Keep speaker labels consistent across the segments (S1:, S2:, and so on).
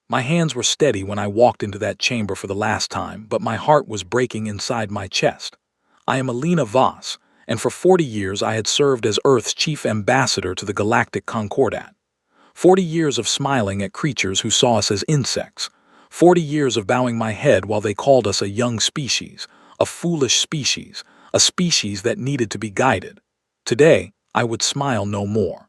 S1: My hands were steady when I walked into that chamber for the last time, but my heart was breaking inside my chest. I am Alina Voss, and for 40 years I had served as Earth's chief ambassador to the Galactic Concordat. 40 years of smiling at creatures who saw us as insects. 40 years of bowing my head while they called us a young species, a foolish species, a species that needed to be guided. Today, I would smile no more.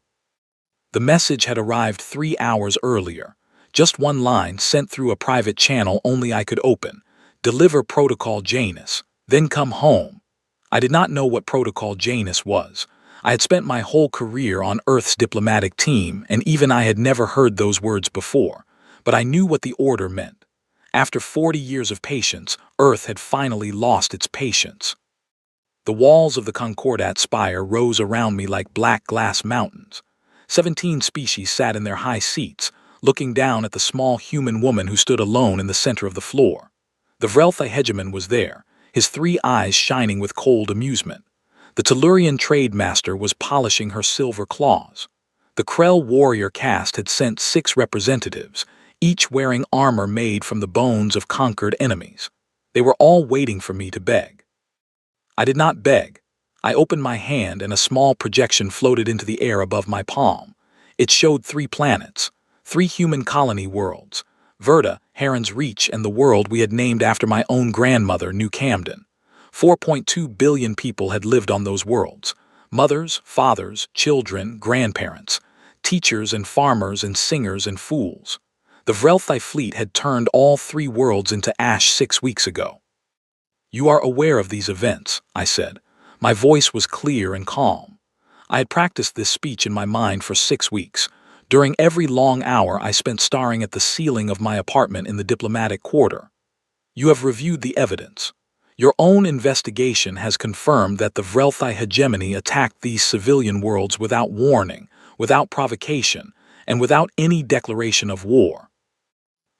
S1: The message had arrived 3 hours earlier. Just one line sent through a private channel only I could open. Deliver Protocol Janus, then come home. I did not know what Protocol Janus was. I had spent my whole career on Earth's diplomatic team, and even I had never heard those words before. But I knew what the order meant. After 40 years of patience, Earth had finally lost its patience. The walls of the Concordat spire rose around me like black glass mountains. 17 species sat in their high seats, looking down at the small human woman who stood alone in the center of the floor. The Vrelthi hegemon was there, his 3 eyes shining with cold amusement. The Tellurian trade master was polishing her silver claws. The Krell warrior caste had sent 6 representatives, each wearing armor made from the bones of conquered enemies. They were all waiting for me to beg. I did not beg. I opened my hand and a small projection floated into the air above my palm. It showed 3 planets, 3 human colony worlds, Verda, Heron's Reach, and the world we had named after my own grandmother, New Camden. 4.2 billion people had lived on those worlds. Mothers, fathers, children, grandparents, teachers and farmers and singers and fools. The Vrelthi fleet had turned all 3 worlds into ash 6 weeks ago. You are aware of these events, I said. My voice was clear and calm. I had practiced this speech in my mind for 6 weeks. During every long hour I spent staring at the ceiling of my apartment in the diplomatic quarter. You have reviewed the evidence. Your own investigation has confirmed that the Vrelthi hegemony attacked these civilian worlds without warning, without provocation, and without any declaration of war.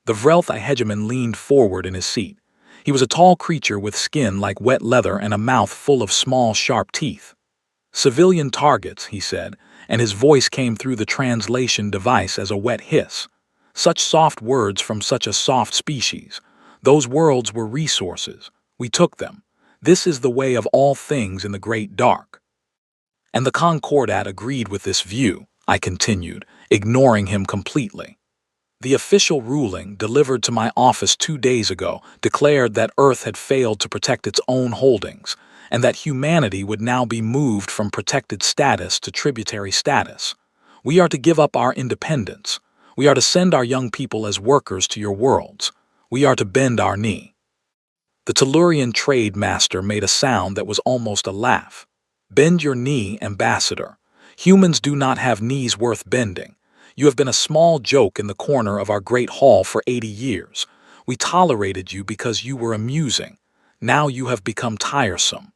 S1: The Vrelthi hegemon leaned forward in his seat. He was a tall creature with skin like wet leather and a mouth full of small, sharp teeth. Civilian targets, he said, and his voice came through the translation device as a wet hiss. Such soft words from such a soft species. Those worlds were resources. We took them. This is the way of all things in the great dark. And the Concordat agreed with this view, I continued, ignoring him completely. The official ruling, delivered to my office 2 days ago, declared that Earth had failed to protect its own holdings, and that humanity would now be moved from protected status to tributary status. We are to give up our independence. We are to send our young people as workers to your worlds. We are to bend our knee. The Tellurian trade master made a sound that was almost a laugh. Bend your knee, ambassador. Humans do not have knees worth bending. You have been a small joke in the corner of our great hall for 80 years. We tolerated you because you were amusing. Now you have become tiresome.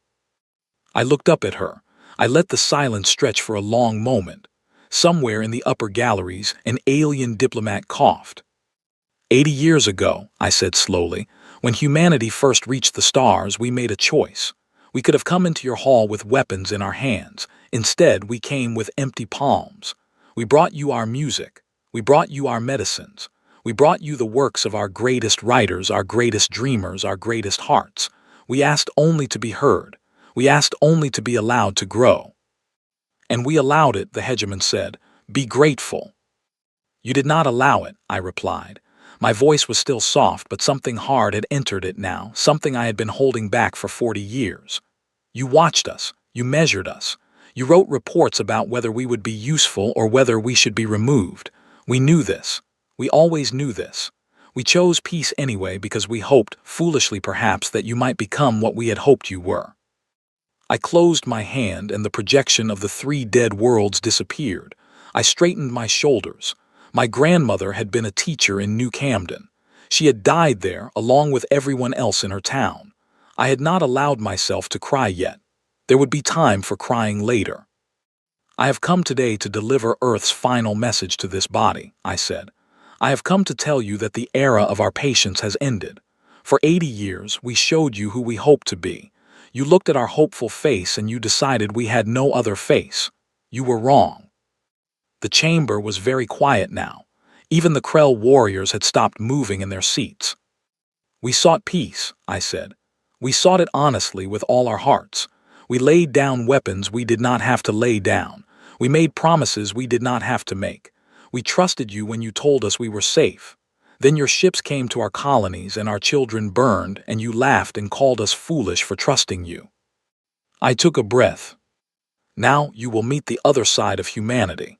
S1: I looked up at her. I let the silence stretch for a long moment. Somewhere in the upper galleries, an alien diplomat coughed. 80 years ago, I said slowly, when humanity first reached the stars, we made a choice. We could have come into your hall with weapons in our hands. Instead, we came with empty palms. We brought you our music. We brought you our medicines. We brought you the works of our greatest writers, our greatest dreamers, our greatest hearts. We asked only to be heard. We asked only to be allowed to grow. And we allowed it, the hegemon said. Be grateful. You did not allow it, I replied. My voice was still soft, but something hard had entered it now, something I had been holding back for 40 years. You watched us. You measured us. You wrote reports about whether we would be useful or whether we should be removed. We knew this. We always knew this. We chose peace anyway because we hoped, foolishly perhaps, that you might become what we had hoped you were. I closed my hand and the projection of the 3 dead worlds disappeared. I straightened my shoulders. My grandmother had been a teacher in New Camden. She had died there along with everyone else in her town. I had not allowed myself to cry yet. There would be time for crying later. I have come today to deliver Earth's final message to this body, I said. I have come to tell you that the era of our patience has ended. For 80 years, we showed you who we hoped to be. You looked at our hopeful face and you decided we had no other face. You were wrong. The chamber was very quiet now. Even the Krell warriors had stopped moving in their seats. We sought peace, I said. We sought it honestly with all our hearts. We laid down weapons we did not have to lay down. We made promises we did not have to make. We trusted you when you told us we were safe. Then your ships came to our colonies and our children burned, and you laughed and called us foolish for trusting you. I took a breath. Now you will meet the other side of humanity.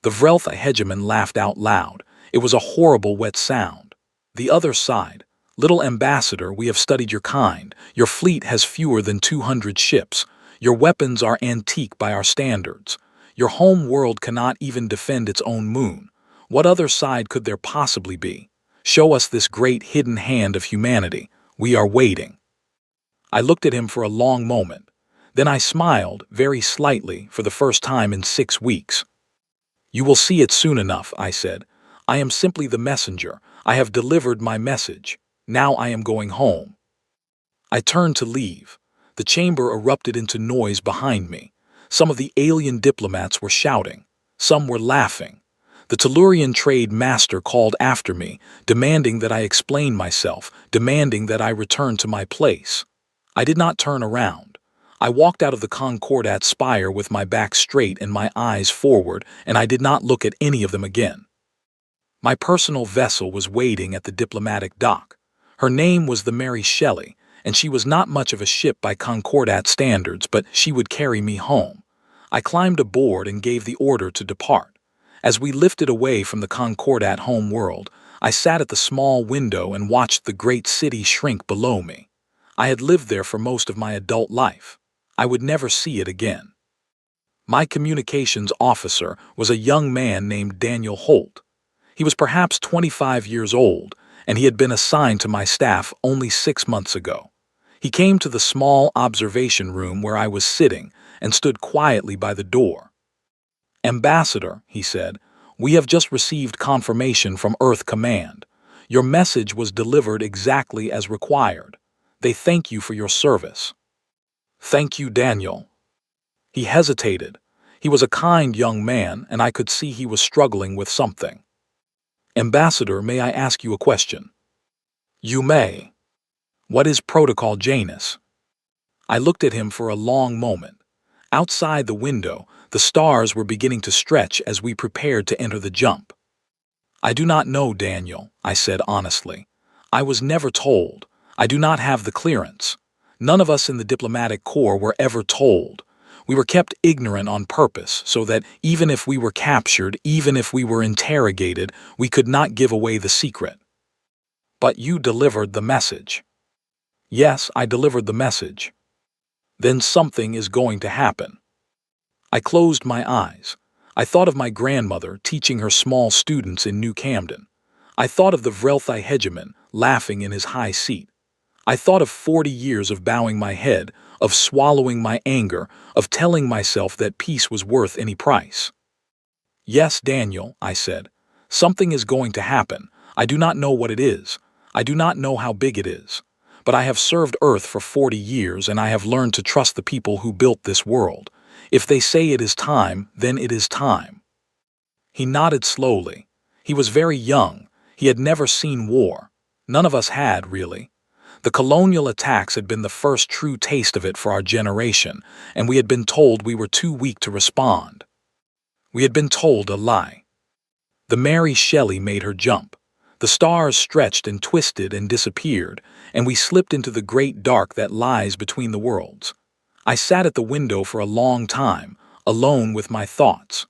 S1: The Vrelth hegemon laughed out loud. It was a horrible wet sound. The other side. Little ambassador, we have studied your kind. Your fleet has fewer than 200 ships. Your weapons are antique by our standards. Your home world cannot even defend its own moon. What other side could there possibly be? Show us this great hidden hand of humanity. We are waiting. I looked at him for a long moment. Then I smiled, very slightly, for the first time in 6 weeks. You will see it soon enough, I said. I am simply the messenger. I have delivered my message. Now I am going home. I turned to leave. The chamber erupted into noise behind me. Some of the alien diplomats were shouting. Some were laughing. The Tellurian trade master called after me, demanding that I explain myself, demanding that I return to my place. I did not turn around. I walked out of the Concordat spire with my back straight and my eyes forward, and I did not look at any of them again. My personal vessel was waiting at the diplomatic dock. Her name was the Mary Shelley, and she was not much of a ship by Concordat standards, but she would carry me home. I climbed aboard and gave the order to depart. As we lifted away from the Concordat home world, I sat at the small window and watched the great city shrink below me. I had lived there for most of my adult life. I would never see it again. My communications officer was a young man named Daniel Holt. He was perhaps 25 years old, and he had been assigned to my staff only 6 months ago. He came to the small observation room where I was sitting and stood quietly by the door. "Ambassador," he said, "we have just received confirmation from Earth Command. Your message was delivered exactly as required. They thank you for your service." "Thank you, Daniel." He hesitated. He was a kind young man, and I could see he was struggling with something. "Ambassador, may I ask you a question?" "You may." "What is Protocol Janus?" I looked at him for a long moment. Outside the window, the stars were beginning to stretch as we prepared to enter the jump. "I do not know, Daniel," I said honestly. "I was never told. I do not have the clearance. None of us in the diplomatic corps were ever told. We were kept ignorant on purpose so that even if we were captured, even if we were interrogated, we could not give away the secret." "But you delivered the message." "Yes, I delivered the message." "Then something is going to happen." I closed my eyes. I thought of my grandmother teaching her small students in New Camden. I thought of the Vrelth hegemon laughing in his high seat. I thought of 40 years of bowing my head, of swallowing my anger, of telling myself that peace was worth any price. "Yes, Daniel," I said. "Something is going to happen. I do not know what it is. I do not know how big it is. But I have served Earth for 40 years, and I have learned to trust the people who built this world. If they say it is time, then it is time." He nodded slowly. He was very young. He had never seen war. None of us had, really. The colonial attacks had been the first true taste of it for our generation, and we had been told we were too weak to respond. We had been told a lie. The Mary Shelley made her jump. The stars stretched and twisted and disappeared, and we slipped into the great dark that lies between the worlds. I sat at the window for a long time, alone with my thoughts.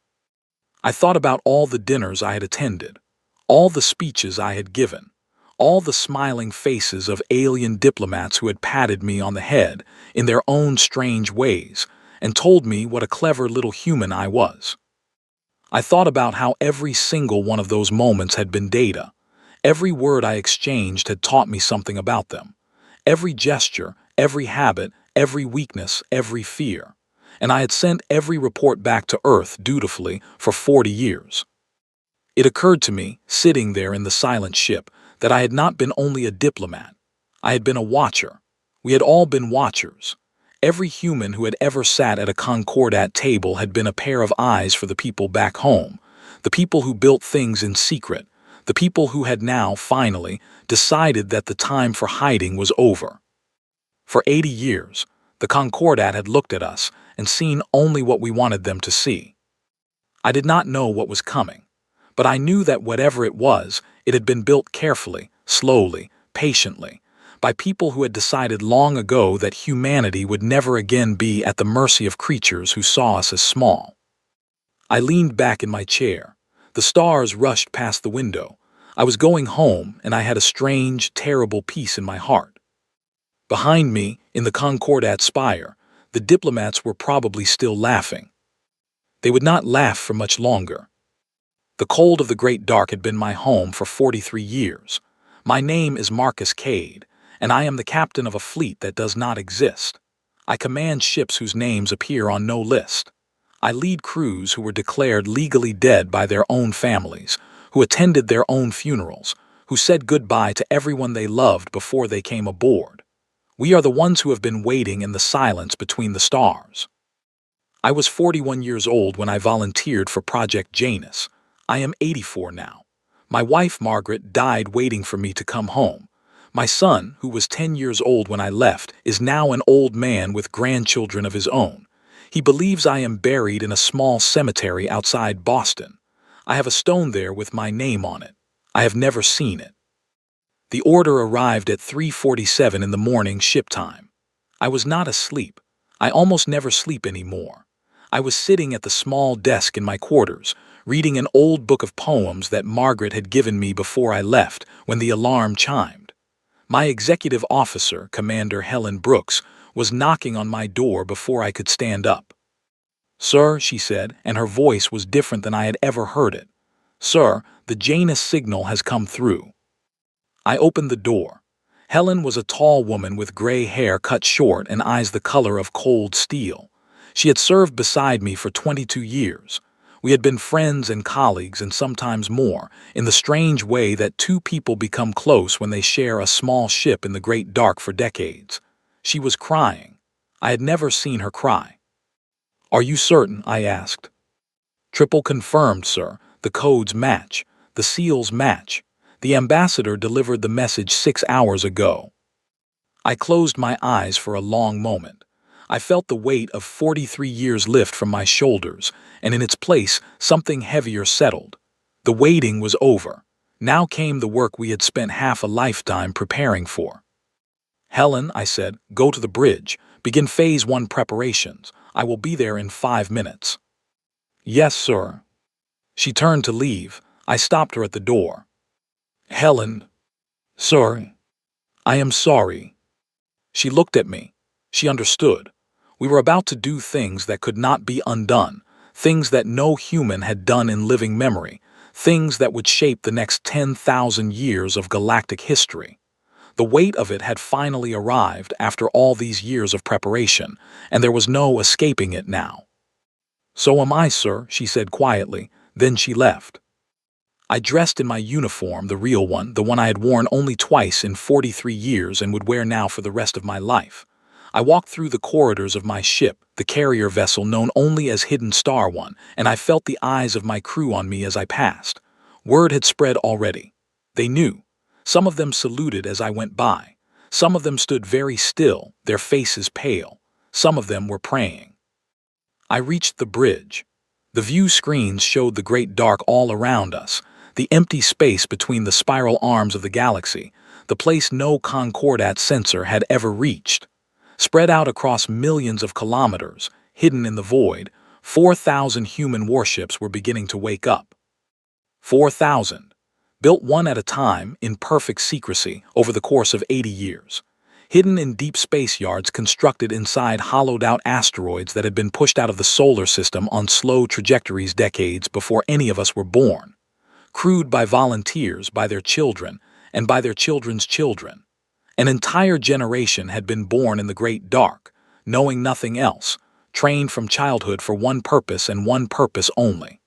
S1: I thought about all the dinners I had attended, all the speeches I had given, all the smiling faces of alien diplomats who had patted me on the head in their own strange ways and told me what a clever little human I was. I thought about how every single one of those moments had been data. Every word I exchanged had taught me something about them. Every gesture, every habit, every weakness, every fear. And I had sent every report back to Earth dutifully for 40 years. It occurred to me, sitting there in the silent ship, that I had not been only a diplomat. I had been a watcher. We had all been watchers. Every human who had ever sat at a Concordat table had been a pair of eyes for the people back home. The people who built things in secret, the people who had now, finally, decided that the time for hiding was over. For 80 years, the Concordat had looked at us and seen only what we wanted them to see. I did not know what was coming, but I knew that whatever it was, it had been built carefully, slowly, patiently, by people who had decided long ago that humanity would never again be at the mercy of creatures who saw us as small. I leaned back in my chair. The stars rushed past the window. I was going home, and I had a strange, terrible peace in my heart. Behind me, in the Concordat spire, the diplomats were probably still laughing. They would not laugh for much longer. The cold of the great dark had been my home for 43 years. My name is Marcus Cade, and I am the captain of a fleet that does not exist. I command ships whose names appear on no list. I lead crews who were declared legally dead by their own families, who attended their own funerals, who said goodbye to everyone they loved before they came aboard. We are the ones who have been waiting in the silence between the stars. I was 41 years old when I volunteered for Project Janus. I am 84 now. My wife, Margaret, died waiting for me to come home. My son, who was 10 years old when I left, is now an old man with grandchildren of his own. He believes I am buried in a small cemetery outside Boston. I have a stone there with my name on it. I have never seen it. The order arrived at 3:47 in the morning ship time. I was not asleep. I almost never sleep anymore. I was sitting at the small desk in my quarters, reading an old book of poems that Margaret had given me before I left, when the alarm chimed. My executive officer, Commander Helen Brooks, was knocking on my door before I could stand up. "Sir," she said, and her voice was different than I had ever heard it. "Sir, the Janus signal has come through." I opened the door. Helen was a tall woman with gray hair cut short and eyes the color of cold steel. She had served beside me for 22 years. We had been friends and colleagues and sometimes more, in the strange way that two people become close when they share a small ship in the great dark for decades. She was crying. I had never seen her cry. "Are you certain?" I asked. "Triple confirmed, sir. The codes match. The seals match. The ambassador delivered the message 6 hours ago." I closed my eyes for a long moment. I felt the weight of 43 years lift from my shoulders, and in its place, something heavier settled. The waiting was over. Now came the work we had spent half a lifetime preparing for. "Helen," I said, "go to the bridge. Begin Phase 1 preparations. I will be there in 5 minutes." "Yes, sir." She turned to leave. I stopped her at the door. "Helen." "Sir." "I am sorry." She looked at me. She understood. We were about to do things that could not be undone, things that no human had done in living memory, things that would shape the next 10,000 years of galactic history. The weight of it had finally arrived after all these years of preparation, and there was no escaping it now. "So am I, sir," she said quietly. Then she left. I dressed in my uniform, the real one, the one I had worn only twice in 43 years and would wear now for the rest of my life. I walked through the corridors of my ship, the carrier vessel known only as Hidden Star One, and I felt the eyes of my crew on me as I passed. Word had spread already. They knew. Some of them saluted as I went by. Some of them stood very still, their faces pale. Some of them were praying. I reached the bridge. The view screens showed the great dark all around us, the empty space between the spiral arms of the galaxy, the place no Concordat sensor had ever reached. Spread out across millions of kilometers, hidden in the void, 4,000 human warships were beginning to wake up. 4,000. Built one at a time, in perfect secrecy, over the course of 80 years. Hidden in deep space yards constructed inside hollowed-out asteroids that had been pushed out of the solar system on slow trajectories decades before any of us were born. Crewed by volunteers, by their children, and by their children's children. An entire generation had been born in the great dark, knowing nothing else, trained from childhood for one purpose and one purpose only.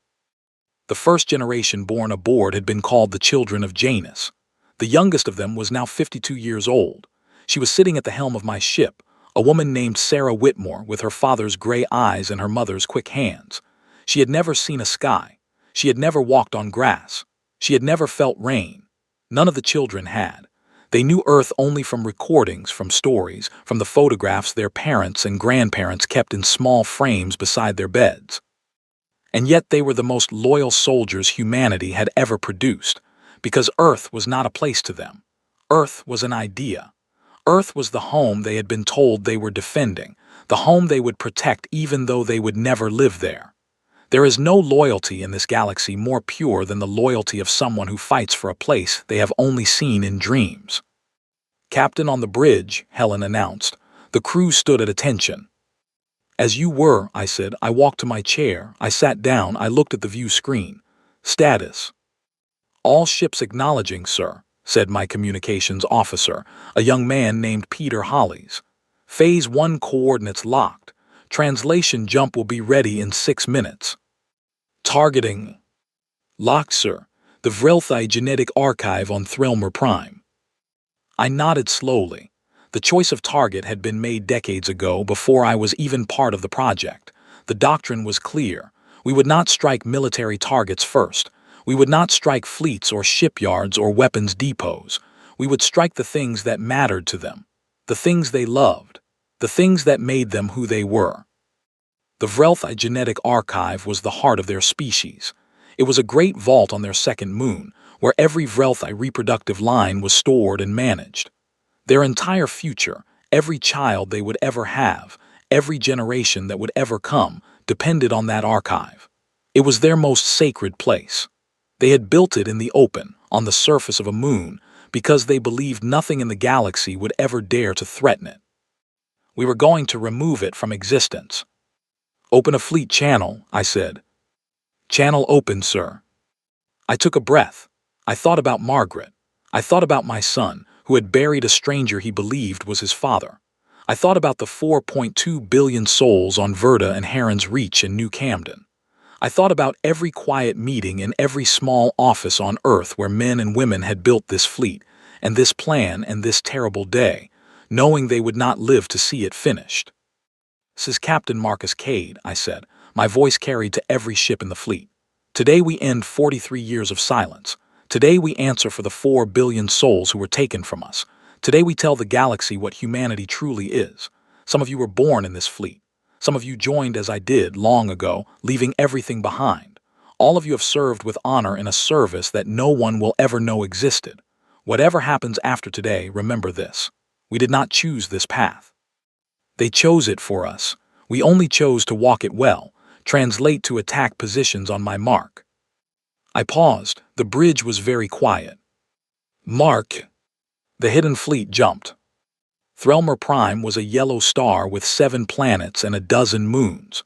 S1: The first generation born aboard had been called the children of Janus. The youngest of them was now 52 years old. She was sitting at the helm of my ship, a woman named Sarah Whitmore with her father's gray eyes and her mother's quick hands. She had never seen a sky. She had never walked on grass. She had never felt rain. None of the children had. They knew Earth only from recordings, from stories, from the photographs their parents and grandparents kept in small frames beside their beds. And yet they were the most loyal soldiers humanity had ever produced, because Earth was not a place to them. Earth was an idea. Earth was the home they had been told they were defending, the home they would protect even though they would never live there. There is no loyalty in this galaxy more pure than the loyalty of someone who fights for a place they have only seen in dreams. "Captain on the bridge," Helen announced. The crew stood at attention. "As you were," I said. I walked to my chair. I sat down. I looked at the view screen. "Status." "All ships acknowledging, sir," said my communications officer, a young man named Peter Hollies. "Phase 1 coordinates locked. Translation jump will be ready in 6 minutes. Targeting locked, sir. The Vrelthi genetic archive on Threlmer Prime." I nodded slowly. The choice of target had been made decades ago, before I was even part of the project. The doctrine was clear. We would not strike military targets first. We would not strike fleets or shipyards or weapons depots. We would strike the things that mattered to them, the things they loved, the things that made them who they were. The Vrelthi genetic archive was the heart of their species. It was a great vault on their second moon, where every Vrelthi reproductive line was stored and managed. Their entire future, every child they would ever have, every generation that would ever come, depended on that archive. It was their most sacred place. They had built it in the open, on the surface of a moon, because they believed nothing in the galaxy would ever dare to threaten it. We were going to remove it from existence. "Open a fleet channel," I said. "Channel open, sir." I took a breath. I thought about Margaret. I thought about my son, who had buried a stranger he believed was his father. I thought about the 4.2 billion souls on Verda and Heron's Reach in New Camden. I thought about every quiet meeting in every small office on Earth where men and women had built this fleet, and this plan and this terrible day, knowing they would not live to see it finished. "This is Captain Marcus Cade," I said, my voice carried to every ship in the fleet. "Today we end 43 years of silence. Today we answer for the 4 billion souls who were taken from us. Today we tell the galaxy what humanity truly is. Some of you were born in this fleet. Some of you joined as I did long ago, leaving everything behind. All of you have served with honor in a service that no one will ever know existed. Whatever happens after today, remember this. We did not choose this path. They chose it for us. We only chose to walk it well, translate to attack positions on my mark." I paused. The bridge was very quiet. "Mark." The hidden fleet jumped. Threlmer Prime was a yellow star with 7 planets and a dozen moons.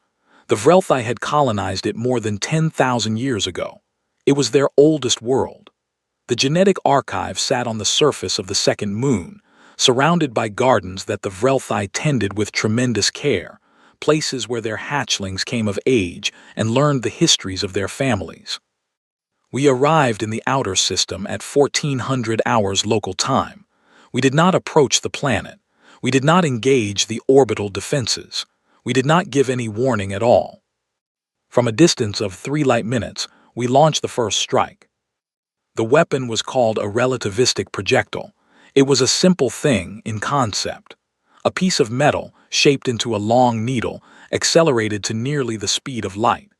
S1: The Vrelthi had colonized it more than 10,000 years ago. It was their oldest world. The genetic archive sat on the surface of the second moon, surrounded by gardens that the Vrelthi tended with tremendous care, places where their hatchlings came of age and learned the histories of their families. We arrived in the outer system at 1400 hours local time. We did not approach the planet. We did not engage the orbital defenses. We did not give any warning at all. From a distance of 3 light minutes, we launched the first strike. The weapon was called a relativistic projectile. It was a simple thing in concept. A piece of metal, shaped into a long needle, accelerated to nearly the speed of light.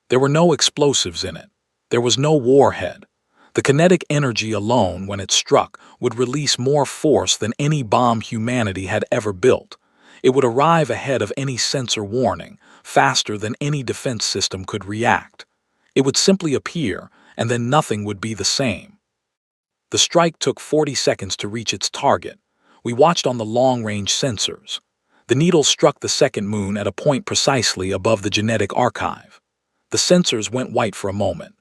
S1: There were no explosives in it. There was no warhead. The kinetic energy alone, when it struck, would release more force than any bomb humanity had ever built. It would arrive ahead of any sensor warning, faster than any defense system could react. It would simply appear, and then nothing would be the same. The strike took 40 seconds to reach its target. We watched on the long-range sensors. The needle struck the second moon at a point precisely above the genetic archive. The sensors went white for a moment.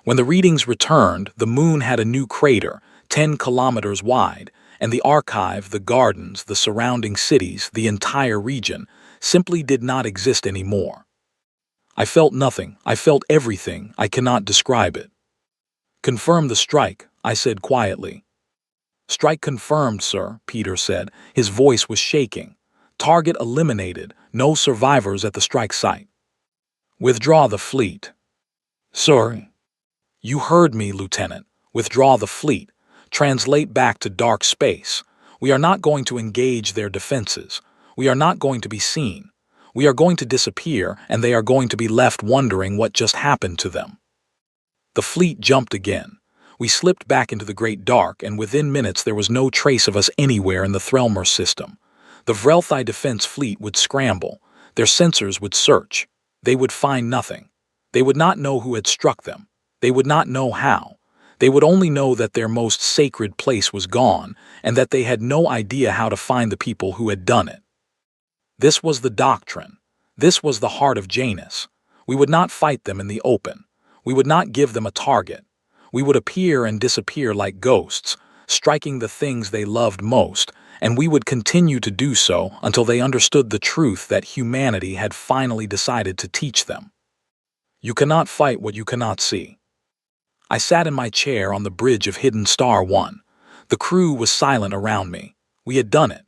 S1: When the readings returned, the moon had a new crater, 10 kilometers wide, and the archive, the gardens, the surrounding cities, the entire region, simply did not exist anymore. I felt nothing. I felt everything. I cannot describe it. "Confirm the strike," I said quietly. "Strike confirmed, sir," Peter said. His voice was shaking. "Target eliminated. No survivors at the strike site." "Withdraw the fleet." Sorry. You heard me, Lieutenant. Withdraw the fleet. Translate back to dark space. We are not going to engage their defenses. We are not going to be seen. We are going to disappear, and they are going to be left wondering what just happened to them. The fleet jumped again. We slipped back into the great dark, and within minutes there was no trace of us anywhere in the Threlmer system. The Vrelthi defense fleet would scramble. Their sensors would search. They would find nothing. They would not know who had struck them. They would not know how. They would only know that their most sacred place was gone, and that they had no idea how to find the people who had done it. This was the doctrine. This was the heart of Janus. We would not fight them in the open. We would not give them a target. We would appear and disappear like ghosts, striking the things they loved most, and we would continue to do so until they understood the truth that humanity had finally decided to teach them. You cannot fight what you cannot see. I sat in my chair on the bridge of Hidden Star 1. The crew was silent around me. We had done it.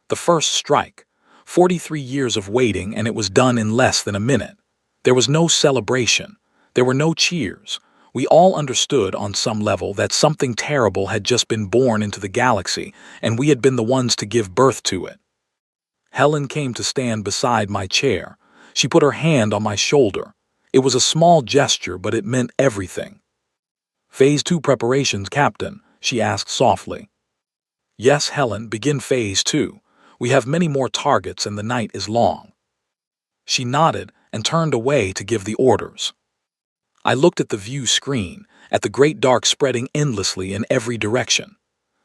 S1: The first strike. 43 years of waiting, and it was done in less than a minute. There was no celebration. There were no cheers. We all understood on some level that something terrible had just been born into the galaxy, and we had been the ones to give birth to it. Helen came to stand beside my chair. She put her hand on my shoulder. It was a small gesture, but it meant everything. Phase 2 preparations, Captain, she asked softly. Yes, Helen, begin Phase 2. We have many more targets and the night is long. She nodded and turned away to give the orders. I looked at the view screen, at the great dark spreading endlessly in every direction.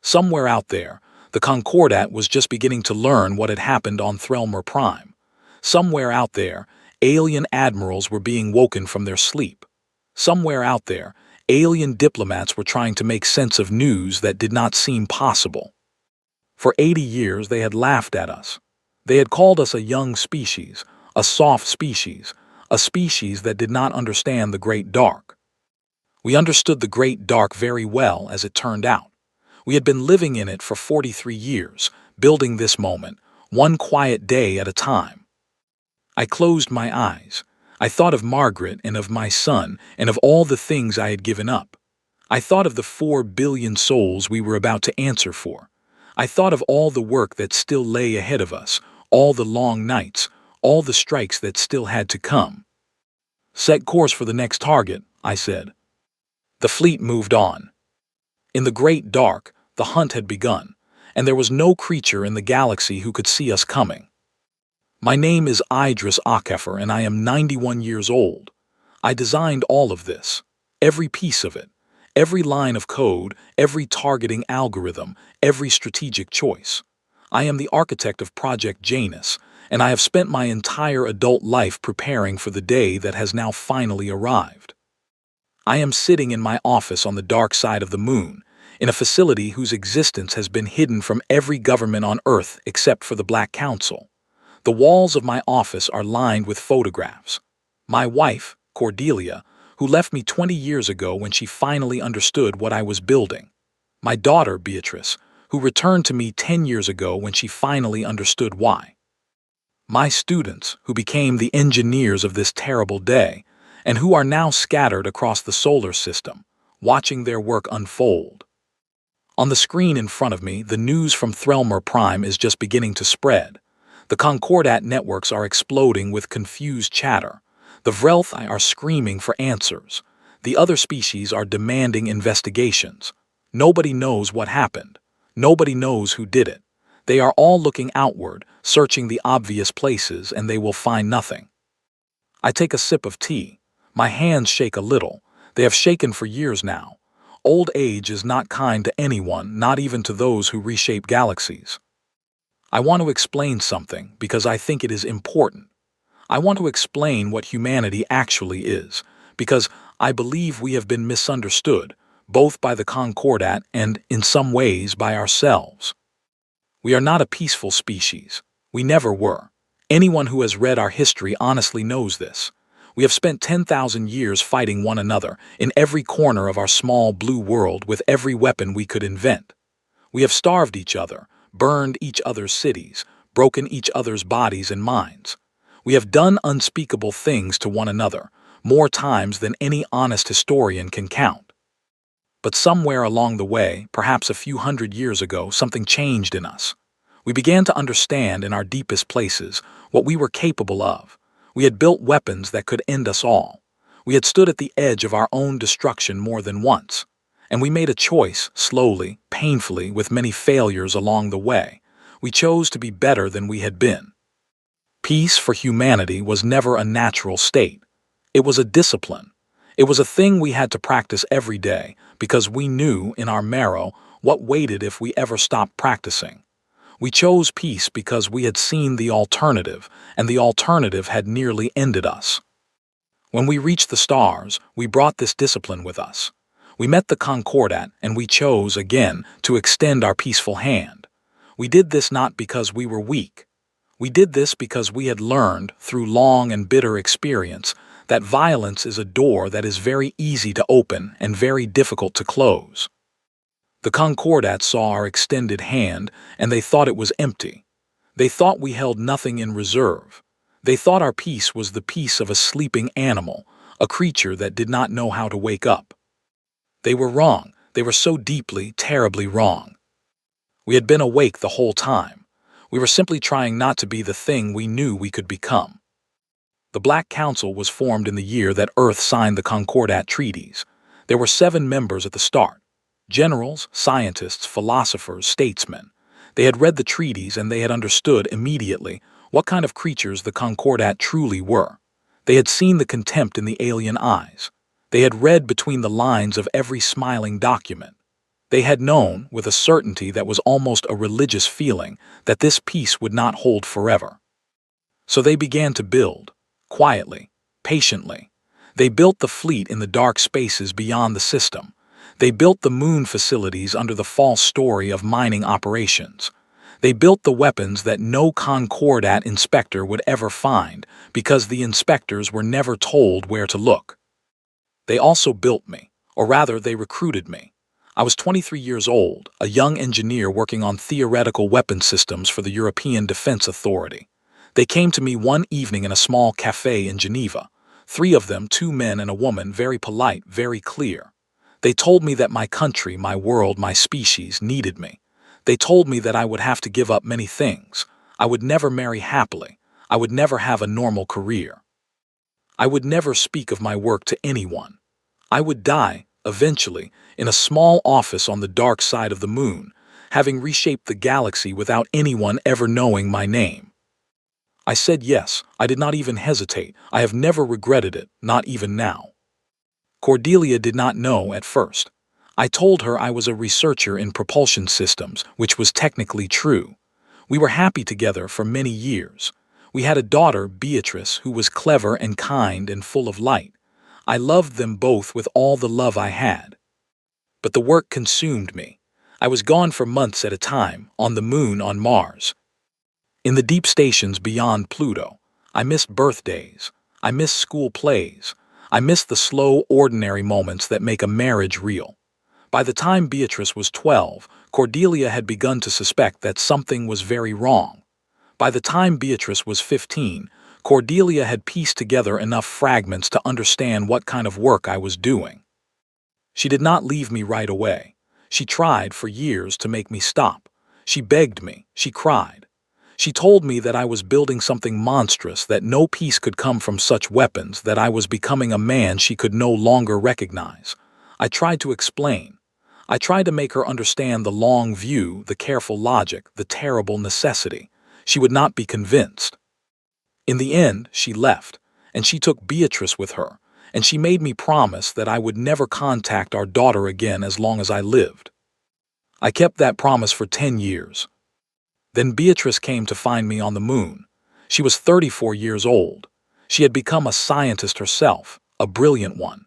S1: Somewhere out there, the Concordat was just beginning to learn what had happened on Threlmer Prime. Somewhere out there, alien admirals were being woken from their sleep. Somewhere out there, alien diplomats were trying to make sense of news that did not seem possible. For 80 years they had laughed at us. They had called us a young species, a soft species, a species that did not understand the Great Dark. We understood the Great Dark very well, as it turned out. We had been living in it for 43 years, building this moment, one quiet day at a time. I closed my eyes. I thought of Margaret and of my son and of all the things I had given up. I thought of the 4 billion souls we were about to answer for. I thought of all the work that still lay ahead of us, all the long nights, all the strikes that still had to come. Set course for the next target, I said. The fleet moved on. In the great dark, the hunt had begun, and there was no creature in the galaxy who could see us coming. My name is Idris Akefer, and I am 91 years old. I designed all of this, every piece of it, every line of code, every targeting algorithm, every strategic choice. I am the architect of Project Janus, and I have spent my entire adult life preparing for the day that has now finally arrived. I am sitting in my office on the dark side of the moon, in a facility whose existence has been hidden from every government on Earth except for the Black Council. The walls of my office are lined with photographs. My wife, Cordelia, who left me 20 years ago when she finally understood what I was building. My daughter, Beatrice, who returned to me 10 years ago when she finally understood why. My students, who became the engineers of this terrible day, and who are now scattered across the solar system, watching their work unfold. On the screen in front of me, the news from Threlmer Prime is just beginning to spread. The Concordat networks are exploding with confused chatter. The Vrelthi are screaming for answers. The other species are demanding investigations. Nobody knows what happened. Nobody knows who did it. They are all looking outward, searching the obvious places, and they will find nothing. I take a sip of tea. My hands shake a little. They have shaken for years now. Old age is not kind to anyone, not even to those who reshape galaxies. I want to explain something because I think it is important. I want to explain what humanity actually is, because I believe we have been misunderstood, both by the Concordat and, in some ways, by ourselves. We are not a peaceful species. We never were. Anyone who has read our history honestly knows this. We have spent 10,000 years fighting one another in every corner of our small blue world with every weapon we could invent. We have starved each other, burned each other's cities, broken each other's bodies and minds. We have done unspeakable things to one another, more times than any honest historian can count. But somewhere along the way, perhaps a few hundred years ago, something changed in us. We began to understand in our deepest places what we were capable of. We had built weapons that could end us all. We had stood at the edge of our own destruction more than once. And we made a choice, slowly, painfully, with many failures along the way. We chose to be better than we had been. Peace for humanity was never a natural state. It was a discipline. It was a thing we had to practice every day because we knew in our marrow what waited if we ever stopped practicing. We chose peace because we had seen the alternative, and the alternative had nearly ended us. When we reached the stars, we brought this discipline with us. We met the Concordat, and we chose, again, to extend our peaceful hand. We did this not because we were weak. We did this because we had learned, through long and bitter experience, that violence is a door that is very easy to open and very difficult to close. The Concordats saw our extended hand, and they thought it was empty. They thought we held nothing in reserve. They thought our peace was the peace of a sleeping animal, a creature that did not know how to wake up. They were wrong. They were so deeply, terribly wrong. We had been awake the whole time. We were simply trying not to be the thing we knew we could become. The Black Council was formed in the year that Earth signed the Concordat treaties. There were 7 members at the start. Generals, scientists, philosophers, statesmen. They had read the treaties and they had understood immediately what kind of creatures the Concordat truly were. They had seen the contempt in the alien eyes. They had read between the lines of every smiling document. They had known, with a certainty that was almost a religious feeling, that this peace would not hold forever. So they began to build, quietly, patiently. They built the fleet in the dark spaces beyond the system. They built the moon facilities under the false story of mining operations. They built the weapons that no Concordat inspector would ever find because the inspectors were never told where to look. They also built me, or rather they recruited me. I was 23 years old, a young engineer working on theoretical weapon systems for the European Defense Authority. They came to me one evening in a small cafe in Geneva. 3 of them, 2 men and a woman, very polite, very clear. They told me that my country, my world, my species needed me. They told me that I would have to give up many things. I would never marry happily. I would never have a normal career. I would never speak of my work to anyone. I would die, eventually, in a small office on the dark side of the moon, having reshaped the galaxy without anyone ever knowing my name. I said yes. I did not even hesitate. I have never regretted it, not even now. Cordelia did not know at first. I told her I was a researcher in propulsion systems, which was technically true. We were happy together for many years. We had a daughter, Beatrice, who was clever and kind and full of light. I loved them both with all the love I had. But the work consumed me. I was gone for months at a time, on the moon, on Mars. In the deep stations beyond Pluto, I missed birthdays. I missed school plays. I missed the slow, ordinary moments that make a marriage real. By the time Beatrice was 12, Cordelia had begun to suspect that something was very wrong. By the time Beatrice was 15, Cordelia had pieced together enough fragments to understand what kind of work I was doing. She did not leave me right away. She tried for years to make me stop. She begged me. She cried. She told me that I was building something monstrous, that no peace could come from such weapons, that I was becoming a man she could no longer recognize. I tried to explain. I tried to make her understand the long view, the careful logic, the terrible necessity. She would not be convinced. In the end, she left, and she took Beatrice with her, and she made me promise that I would never contact our daughter again as long as I lived. I kept that promise for 10 years. Then Beatrice came to find me on the moon. She was 34 years old. She had become a scientist herself, a brilliant one.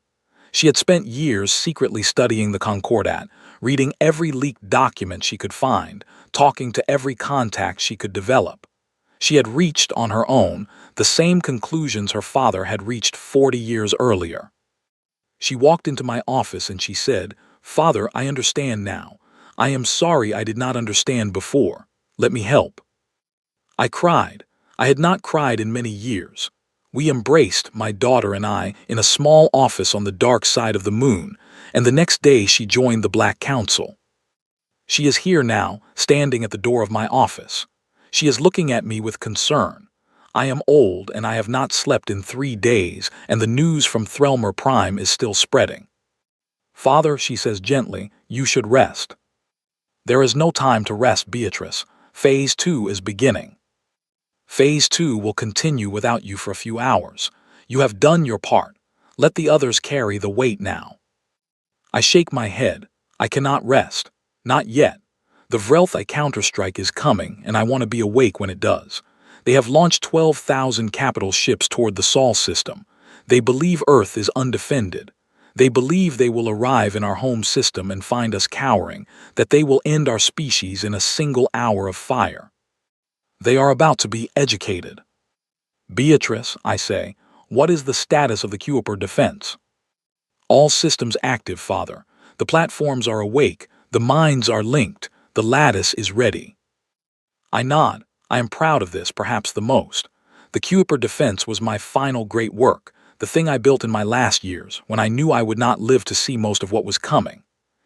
S1: She had spent years secretly studying the Concordat, reading every leaked document she could find, talking to every contact she could develop. She had reached, on her own, the same conclusions her father had reached 40 years earlier. She walked into my office and she said, "Father, I understand now. I am sorry I did not understand before. Let me help." I cried. I had not cried in many years. We embraced, my daughter and I, in a small office on the dark side of the moon, and the next day she joined the Black Council. She is here now, standing at the door of my office. She is looking at me with concern. I am old and I have not slept in 3 days, and the news from Threlmer Prime is still spreading. Father, she says gently, you should rest. There is no time to rest, Beatrice. Phase 2 is beginning. Phase 2 will continue without you for a few hours. You have done your part. Let the others carry the weight now. I shake my head. I cannot rest. Not yet. The Vrelthi counterstrike is coming, and I want to be awake when it does. They have launched 12,000 capital ships toward the Sol system. They believe Earth is undefended. They believe they will arrive in our home system and find us cowering, that they will end our species in a single hour of fire. They are about to be educated. Beatrice, I say, what is the status of the Kuiper defense? All systems active, Father. The platforms are awake, the mines are linked, the lattice is ready. I nod. I am proud of this, perhaps the most. The Kuiper defense was my final great work, the thing I built in my last years, when I knew I would not live to see most of what was coming.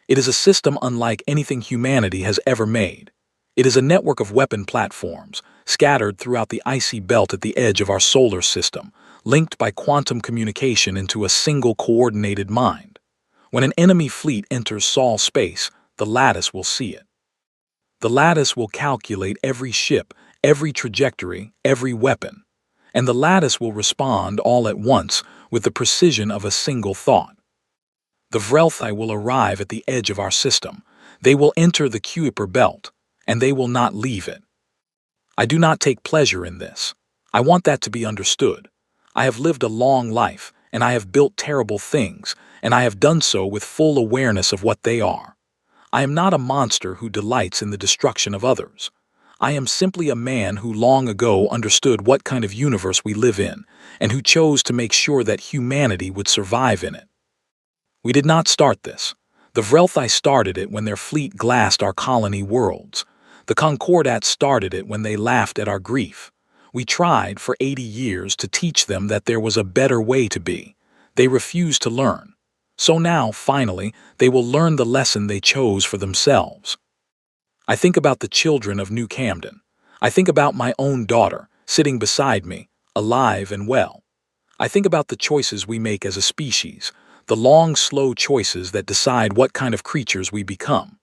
S1: It is a system unlike anything humanity has ever made. It is a network of weapon platforms, scattered throughout the icy belt at the edge of our solar system, linked by quantum communication into a single coordinated mind. When an enemy fleet enters Sol space, the lattice will see it. The lattice will calculate every ship, every trajectory, every weapon. And the lattice will respond all at once with the precision of a single thought. The Vrelthi will arrive at the edge of our system. They will enter the Kuiper belt, and they will not leave it. I do not take pleasure in this. I want that to be understood. I have lived a long life, and I have built terrible things, and I have done so with full awareness of what they are. I am not a monster who delights in the destruction of others. I am simply a man who long ago understood what kind of universe we live in, and who chose to make sure that humanity would survive in it. We did not start this. The Vrelthi started it when their fleet glassed our colony worlds. The Concordats started it when they laughed at our grief. We tried for 80 years to teach them that there was a better way to be. They refused to learn. So now, finally, they will learn the lesson they chose for themselves. I think about the children of New Camden. I think about my own daughter, sitting beside me, alive and well. I think about the choices we make as a species, the long, slow choices that decide what kind of creatures we become.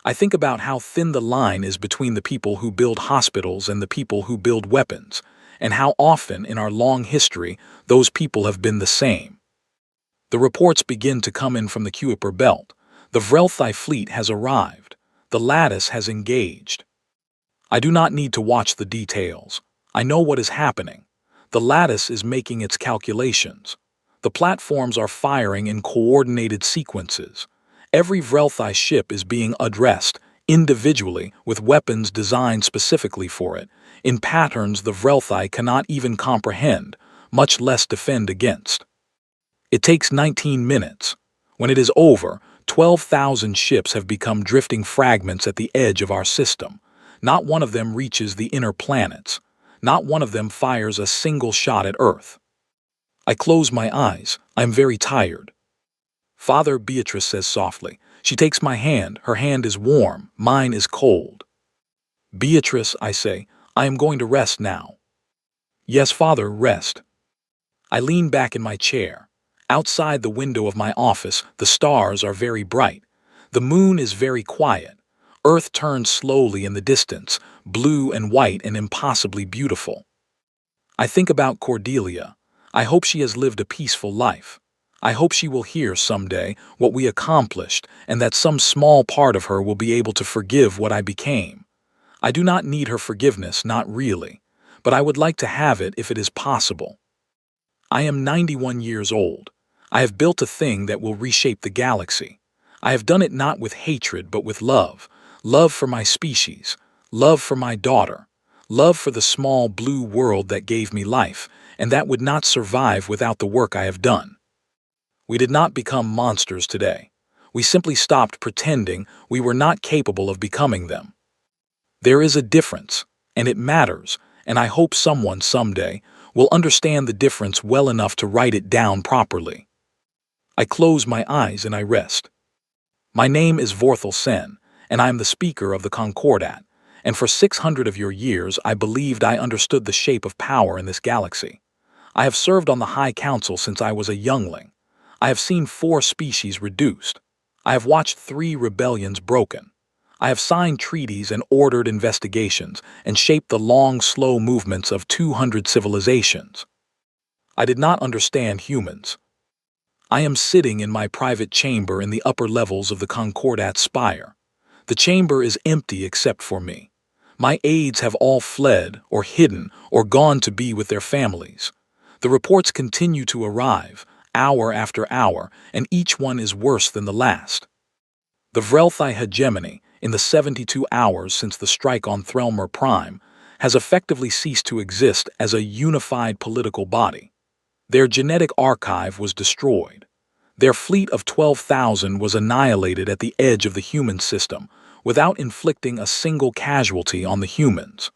S1: I think about how thin the line is between the people who build hospitals and the people who build weapons, and how often in our long history those people have been the same. The reports begin to come in from the Kuiper belt. The Vrelthi fleet has arrived. The lattice has engaged. I do not need to watch the details. I know what is happening. The lattice is making its calculations. The platforms are firing in coordinated sequences. Every Vrelthi ship is being addressed, individually, with weapons designed specifically for it, in patterns the Vrelthi cannot even comprehend, much less defend against. It takes 19 minutes. When it is over, 12,000 ships have become drifting fragments at the edge of our system. Not one of them reaches the inner planets. Not one of them fires a single shot at Earth. I close my eyes. I am very tired. Father, Beatrice says softly. She takes my hand. Her hand is warm. Mine is cold. Beatrice, I say, I am going to rest now. Yes, Father, rest. I lean back in my chair. Outside the window of my office, the stars are very bright. The moon is very quiet. Earth turns slowly in the distance, blue and white and impossibly beautiful. I think about Cordelia. I hope she has lived a peaceful life. I hope she will hear someday what we accomplished and that some small part of her will be able to forgive what I became. I do not need her forgiveness, not really, but I would like to have it if it is possible. I am 91 years old. I have built a thing that will reshape the galaxy. I have done it not with hatred but with love. Love for my species. Love for my daughter. Love for the small blue world that gave me life, and that would not survive without the work I have done. We did not become monsters today. We simply stopped pretending we were not capable of becoming them. There is a difference, and it matters, and I hope someone someday will understand the difference well enough to write it down properly. I close my eyes and I rest. My name is Vorthal Sen, and I am the speaker of the Concordat, and for 600 of your years I believed I understood the shape of power in this galaxy. I have served on the High Council since I was a youngling. I have seen 4 species reduced. I have watched 3 rebellions broken. I have signed treaties and ordered investigations and shaped the long, slow movements of 200 civilizations. I did not understand humans. I am sitting in my private chamber in the upper levels of the Concordat spire. The chamber is empty except for me. My aides have all fled or hidden or gone to be with their families. The reports continue to arrive, hour after hour, and each one is worse than the last. The Vrelthi hegemony, in the 72 hours since the strike on Threlmer Prime, has effectively ceased to exist as a unified political body. Their genetic archive was destroyed. Their fleet of 12,000 was annihilated at the edge of the human system, without inflicting a single casualty on the humans.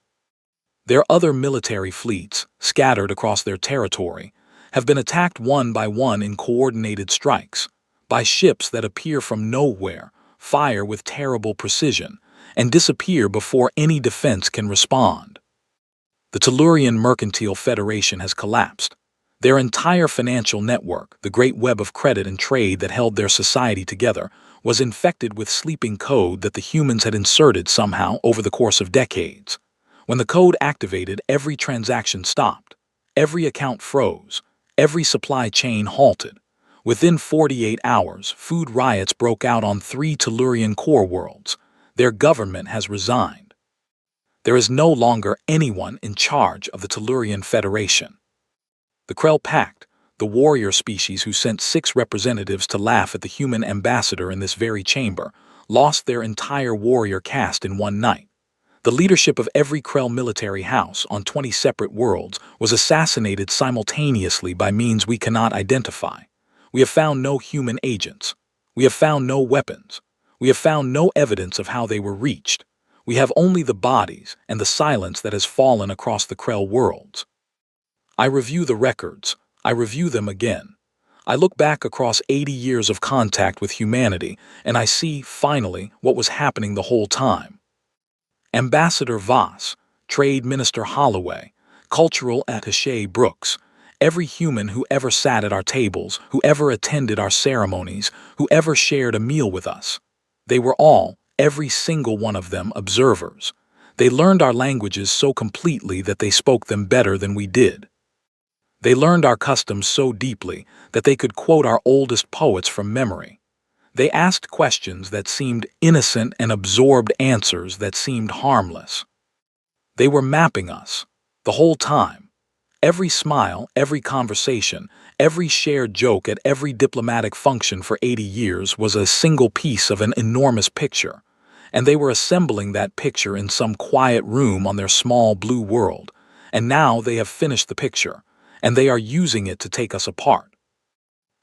S1: Their other military fleets, scattered across their territory, have been attacked one by one in coordinated strikes, by ships that appear from nowhere, fire with terrible precision, and disappear before any defense can respond. The Tellurian Mercantile Federation has collapsed. Their entire financial network, the great web of credit and trade that held their society together, was infected with sleeping code that the humans had inserted somehow over the course of decades. When the code activated, every transaction stopped, every account froze, every supply chain halted. Within 48 hours, food riots broke out on 3 Tellurian core worlds. Their government has resigned. There is no longer anyone in charge of the Tellurian Federation. The Krell Pact, the warrior species who sent 6 representatives to laugh at the human ambassador in this very chamber, lost their entire warrior caste in one night. The leadership of every Krell military house on 20 separate worlds was assassinated simultaneously by means we cannot identify. We have found no human agents. We have found no weapons. We have found no evidence of how they were reached. We have only the bodies and the silence that has fallen across the Krell worlds. I review the records. I review them again. I look back across 80 years of contact with humanity, and I see, finally, what was happening the whole time. Ambassador Voss, Trade Minister Holloway, Cultural Attaché Brooks, every human who ever sat at our tables, who ever attended our ceremonies, who ever shared a meal with us. They were all, every single one of them, observers. They learned our languages so completely that they spoke them better than we did. They learned our customs so deeply that they could quote our oldest poets from memory. They asked questions that seemed innocent and absorbed answers that seemed harmless. They were mapping us, the whole time. Every smile, every conversation, every shared joke at every diplomatic function for 80 years was a single piece of an enormous picture, and they were assembling that picture in some quiet room on their small blue world, and now they have finished the picture, and they are using it to take us apart.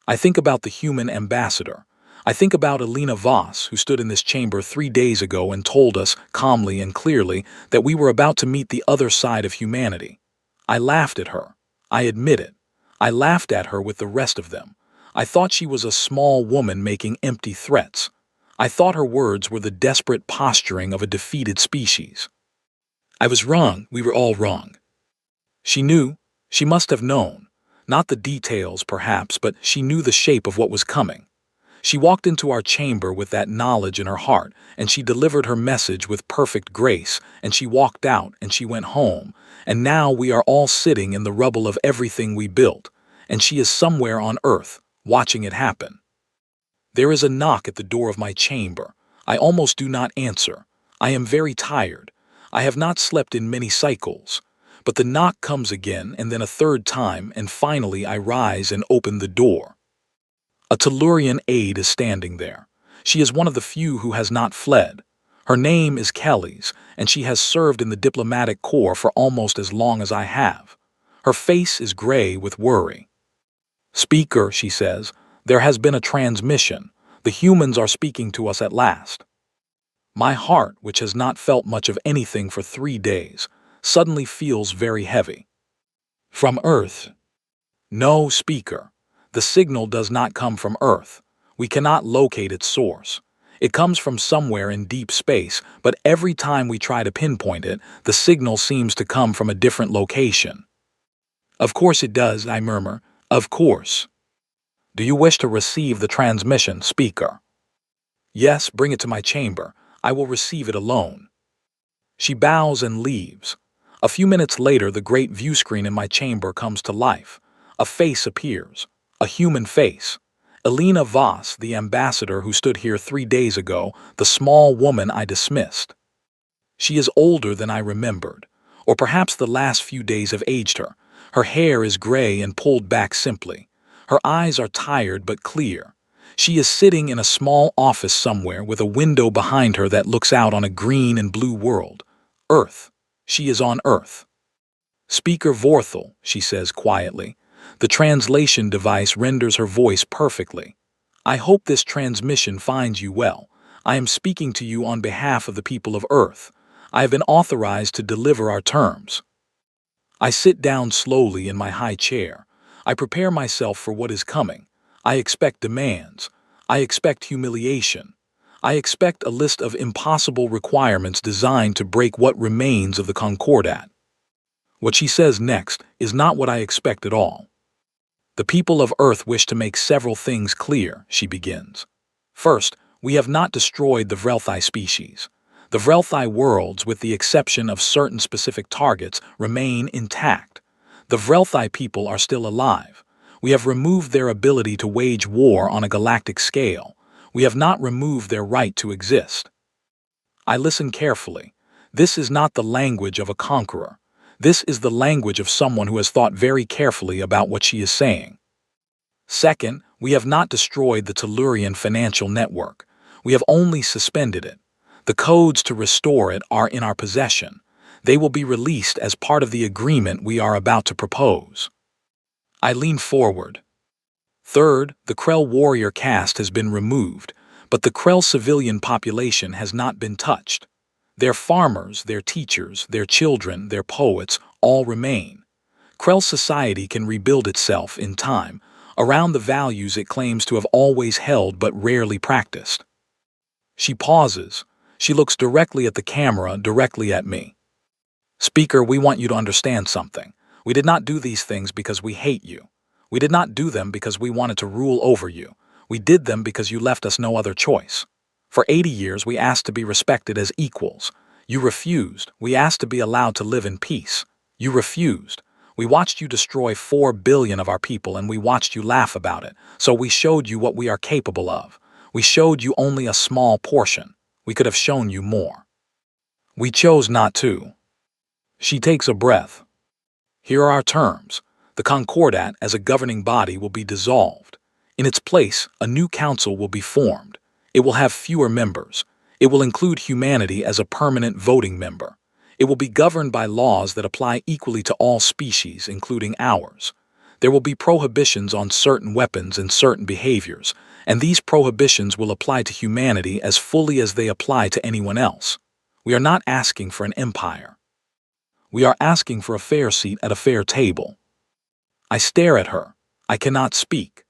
S1: I think about the human ambassador. I think about Alina Voss, who stood in this chamber 3 days ago and told us, calmly and clearly, that we were about to meet the other side of humanity. I laughed at her. I admit it. I laughed at her with the rest of them. I thought she was a small woman making empty threats. I thought her words were the desperate posturing of a defeated species. I was wrong. We were all wrong. She knew. She must have known. Not the details, perhaps, but she knew the shape of what was coming. She walked into our chamber with that knowledge in her heart, and she delivered her message with perfect grace, and she walked out, and she went home, and now we are all sitting in the rubble of everything we built, and she is somewhere on Earth, watching it happen. There is a knock at the door of my chamber. I almost do not answer. I am very tired. I have not slept in many cycles. But the knock comes again, and then a third time, and finally I rise and open the door. A Tellurian aide is standing there. She is one of the few who has not fled. Her name is Kelly's, and she has served in the diplomatic corps for almost as long as I have. Her face is gray with worry. "Speaker," she says, "there has been a transmission. The humans are speaking to us at last." My heart, which has not felt much of anything for 3 days, suddenly feels very heavy. From Earth. No, Speaker. The signal does not come from Earth. We cannot locate its source. It comes from somewhere in deep space, but every time we try to pinpoint it, the signal seems to come from a different location. Of course it does, I murmur. Of course. Do you wish to receive the transmission, Speaker? Yes, bring it to my chamber. I will receive it alone. She bows and leaves. A few minutes later, the great view screen in my chamber comes to life. A face appears. A human face. Elena Voss, the ambassador who stood here 3 days ago, the small woman I dismissed. She is older than I remembered, or perhaps the last few days have aged her. Her hair is gray and pulled back simply. Her eyes are tired but clear. She is sitting in a small office somewhere with a window behind her that looks out on a green and blue world. Earth. She is on Earth. Speaker Vorthel, she says quietly. The translation device renders her voice perfectly. I hope this transmission finds you well. I am speaking to you on behalf of the people of Earth. I have been authorized to deliver our terms. I sit down slowly in my high chair. I prepare myself for what is coming. I expect demands. I expect humiliation. I expect a list of impossible requirements designed to break what remains of the Concordat. What she says next is not what I expect at all. The people of Earth wish to make several things clear, she begins. First, we have not destroyed the Vrelthi species. The Vrelthi worlds, with the exception of certain specific targets, remain intact. The Vrelthi people are still alive. We have removed their ability to wage war on a galactic scale. We have not removed their right to exist. I listen carefully. This is not the language of a conqueror. This is the language of someone who has thought very carefully about what she is saying. Second, we have not destroyed the Tellurian financial network. We have only suspended it. The codes to restore it are in our possession. They will be released as part of the agreement we are about to propose. I lean forward. Third, the Krell warrior caste has been removed, but the Krell civilian population has not been touched. Their farmers, their teachers, their children, their poets all remain. Krell society can rebuild itself in time, around the values it claims to have always held but rarely practiced. She pauses. She looks directly at the camera, directly at me. Speaker, we want you to understand something. We did not do these things because we hate you. We did not do them because we wanted to rule over you. We did them because you left us no other choice. For 80 years, we asked to be respected as equals. You refused. We asked to be allowed to live in peace. You refused. We watched you destroy 4 billion of our people, and we watched you laugh about it. So we showed you what we are capable of. We showed you only a small portion. We could have shown you more. We chose not to. She takes a breath. Here are our terms. The Concordat as a governing body will be dissolved. In its place, a new council will be formed. It will have fewer members. It will include humanity as a permanent voting member. It will be governed by laws that apply equally to all species, including ours. There will be prohibitions on certain weapons and certain behaviors, and these prohibitions will apply to humanity as fully as they apply to anyone else. We are not asking for an empire. We are asking for a fair seat at a fair table. I stare at her. I cannot speak.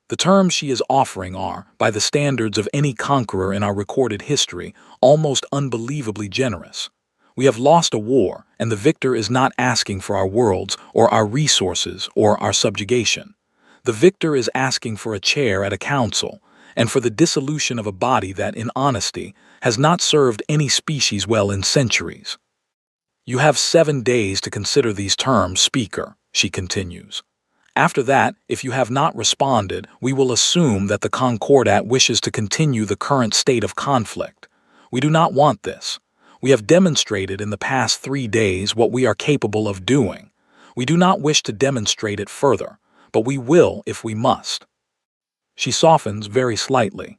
S1: The terms she is offering are, by the standards of any conqueror in our recorded history, almost unbelievably generous. We have lost a war, and the victor is not asking for our worlds or our resources or our subjugation. The victor is asking for a chair at a council, and for the dissolution of a body that, in honesty, has not served any species well in centuries. You have 7 days to consider these terms, Speaker, she continues. After that, if you have not responded, we will assume that the Concordat wishes to continue the current state of conflict. We do not want this. We have demonstrated in the past 3 days what we are capable of doing. We do not wish to demonstrate it further, but we will if we must. She softens very slightly.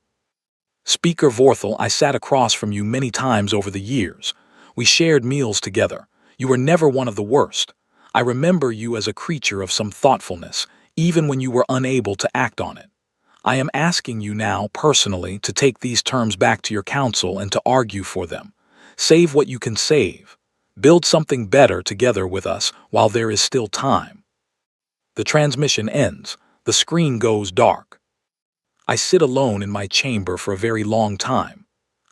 S1: Speaker Vorthel, I sat across from you many times over the years. We shared meals together. You were never one of the worst. I remember you as a creature of some thoughtfulness, even when you were unable to act on it. I am asking you now, personally, to take these terms back to your council and to argue for them. Save what you can save. Build something better together with us while there is still time. The transmission ends. The screen goes dark. I sit alone in my chamber for a very long time.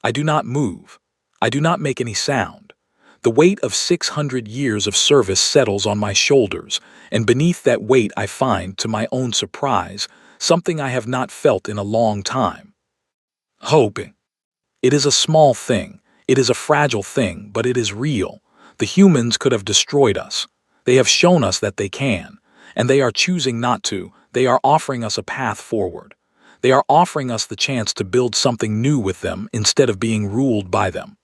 S1: I do not move. I do not make any sound. The weight of 600 years of service settles on my shoulders, and beneath that weight I find, to my own surprise, something I have not felt in a long time. Hope. It is a small thing. It is a fragile thing, but it is real. The humans could have destroyed us. They have shown us that they can, and they are choosing not to. They are offering us a path forward. They are offering us the chance to build something new with them instead of being ruled by them.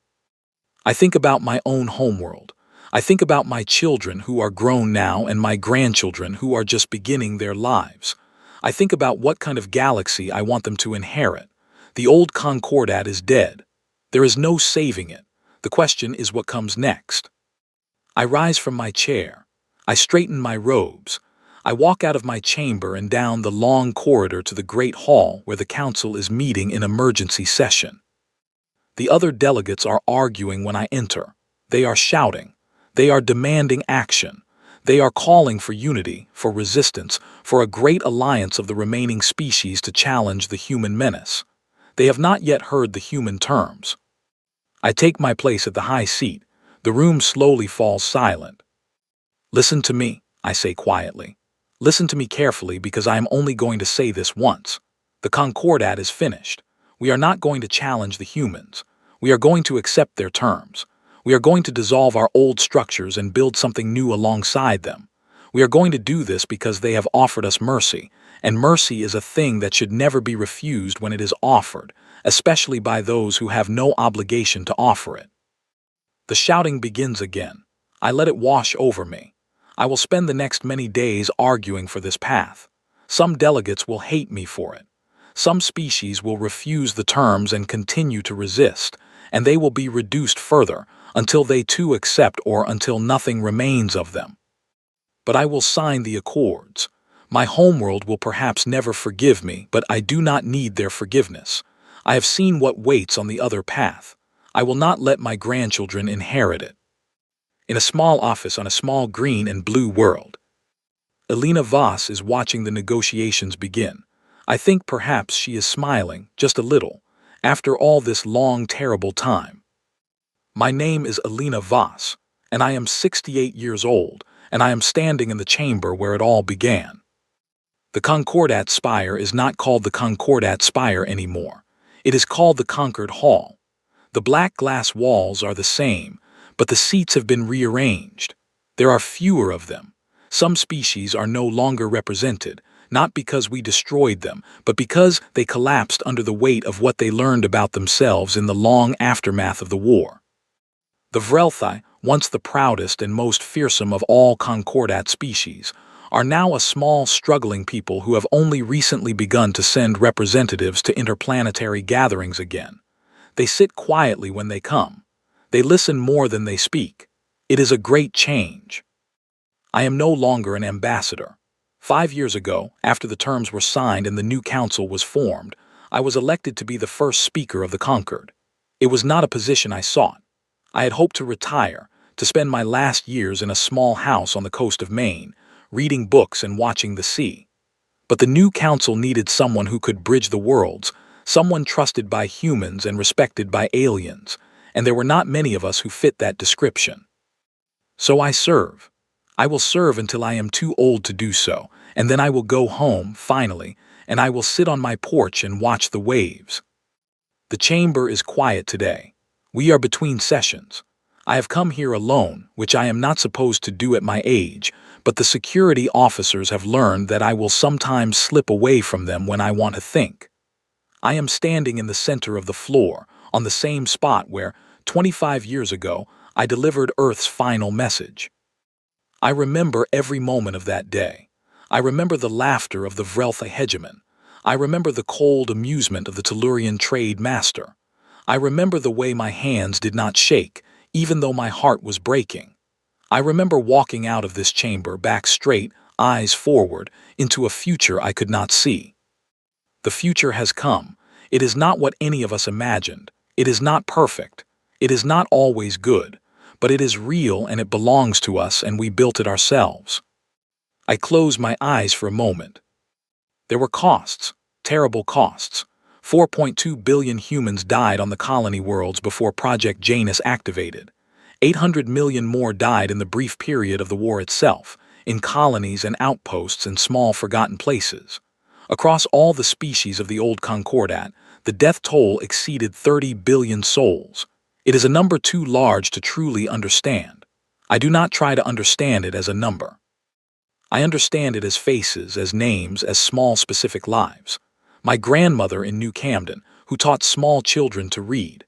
S1: I think about my own homeworld. I think about my children who are grown now and my grandchildren who are just beginning their lives. I think about what kind of galaxy I want them to inherit. The old Concordat is dead. There is no saving it. The question is what comes next. I rise from my chair. I straighten my robes. I walk out of my chamber and down the long corridor to the great hall where the council is meeting in emergency session. The other delegates are arguing when I enter. They are shouting. They are demanding action. They are calling for unity, for resistance, for a great alliance of the remaining species to challenge the human menace. They have not yet heard the human terms. I take my place at the high seat. The room slowly falls silent. Listen to me, I say quietly. Listen to me carefully because I am only going to say this once. The Concordat is finished. We are not going to challenge the humans. We are going to accept their terms. We are going to dissolve our old structures and build something new alongside them. We are going to do this because they have offered us mercy, and mercy is a thing that should never be refused when it is offered, especially by those who have no obligation to offer it. The shouting begins again. I let it wash over me. I will spend the next many days arguing for this path. Some delegates will hate me for it. Some species will refuse the terms and continue to resist, and they will be reduced further until they too accept or until nothing remains of them. But I will sign the accords. My homeworld will perhaps never forgive me, but I do not need their forgiveness. I have seen what waits on the other path. I will not let my grandchildren inherit it. In a small office on a small green and blue world, Elena Voss is watching the negotiations begin. I think perhaps she is smiling, just a little, after all this long, terrible time. My name is Elena Voss, and I am 68 years old, and I am standing in the chamber where it all began. The Concordat Spire is not called the Concordat Spire anymore. It is called the Concord Hall. The black glass walls are the same, but the seats have been rearranged. There are fewer of them. Some species are no longer represented, not because we destroyed them, but because they collapsed under the weight of what they learned about themselves in the long aftermath of the war. The Vrelthi, once the proudest and most fearsome of all Concordat species, are now a small, struggling people who have only recently begun to send representatives to interplanetary gatherings again. They sit quietly when they come. They listen more than they speak. It is a great change. I am no longer an ambassador. 5 years ago, after the terms were signed and the new council was formed, I was elected to be the first speaker of the Concord. It was not a position I sought. I had hoped to retire, to spend my last years in a small house on the coast of Maine, reading books and watching the sea. But the new council needed someone who could bridge the worlds, someone trusted by humans and respected by aliens, and there were not many of us who fit that description. So I serve. I will serve until I am too old to do so, and then I will go home, finally, and I will sit on my porch and watch the waves. The chamber is quiet today. We are between sessions. I have come here alone, which I am not supposed to do at my age, but the security officers have learned that I will sometimes slip away from them when I want to think. I am standing in the center of the floor, on the same spot where, 25 years ago, I delivered Earth's final message. I remember every moment of that day. I remember the laughter of the Vrelthi hegemon. I remember the cold amusement of the Tellurian trade master. I remember the way my hands did not shake, even though my heart was breaking. I remember walking out of this chamber, back straight, eyes forward, into a future I could not see. The future has come. It is not what any of us imagined. It is not perfect. It is not always good. But it is real and it belongs to us and we built it ourselves. I closed my eyes for a moment. There were costs, terrible costs. 4.2 billion humans died on the colony worlds before Project Janus activated. 800 million more died in the brief period of the war itself, in colonies and outposts and small forgotten places. Across all the species of the old Concordat, the death toll exceeded 30 billion souls. It is a number too large to truly understand. I do not try to understand it as a number. I understand it as faces, as names, as small specific lives. My grandmother in New Camden, who taught small children to read.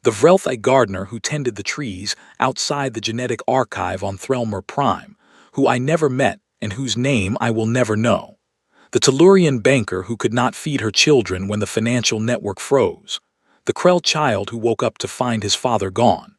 S1: The Vrelthite gardener who tended the trees outside the genetic archive on Thelmer Prime, who I never met and whose name I will never know. The Tellurian banker who could not feed her children when the financial network froze. The Krell child who woke up to find his father gone.